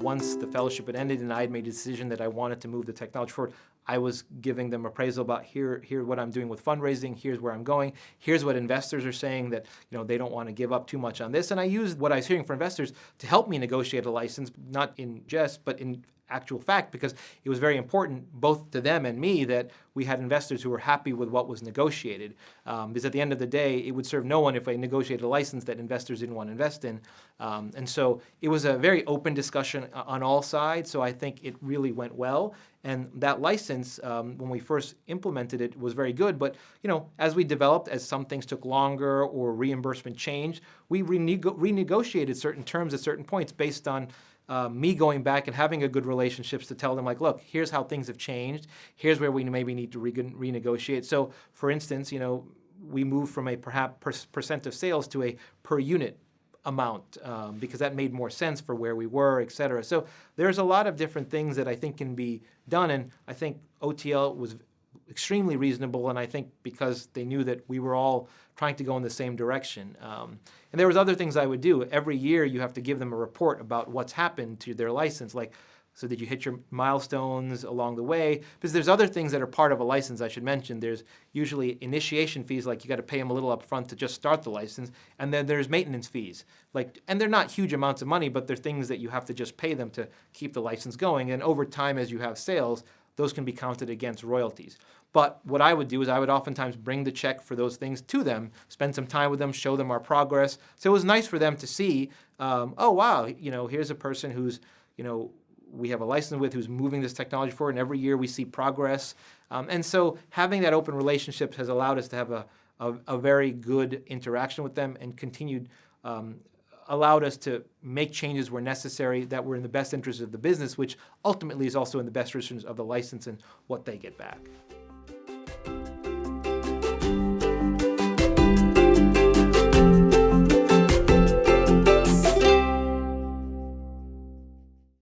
once the fellowship had ended and I had made a decision that I wanted to move the technology forward, I was giving them appraisal about here what I'm doing with fundraising, here's where I'm going, here's what investors are saying that they don't want to give up too much on this. And I used what I was hearing from investors to help me negotiate a license, not in jest, but in actual fact, because it was very important both to them and me that we had investors who were happy with what was negotiated. Because at the end of the day, it would serve no one if I negotiated a license that investors didn't want to invest in. And so it was a very open discussion on all sides, so I think it really went well. And that license, when we first implemented it, was very good. But as we developed, as some things took longer or reimbursement changed, we renegotiated certain terms at certain points based on me going back and having a good relationships to tell them, like, look, here's how things have changed. Here's where we maybe need to renegotiate. So, for instance, we moved from a perhaps percent of sales to a per unit amount because that made more sense for where we were, et cetera. So there's a lot of different things that I think can be done, and I think OTL was extremely reasonable, and I think because they knew that we were all trying to go in the same direction. And there was other things I would do. Every year you have to give them a report about what's happened to their license, like, so did you hit your milestones along the way? Because there's other things that are part of a license I should mention. There's usually initiation fees, like you got to pay them a little up front to just start the license, and then there's maintenance fees. And they're not huge amounts of money, but they're things that you have to just pay them to keep the license going. And over time, as you have sales, those can be counted against royalties. But what I would do is I would oftentimes bring the check for those things to them, spend some time with them, show them our progress. So it was nice for them to see, oh, wow, here's a person who's, we have a license with who's moving this technology forward, and every year we see progress. And so having that open relationship has allowed us to have a very good interaction with them and continued allowed us to make changes where necessary that were in the best interest of the business, which ultimately is also in the best interest of the license and what they get back.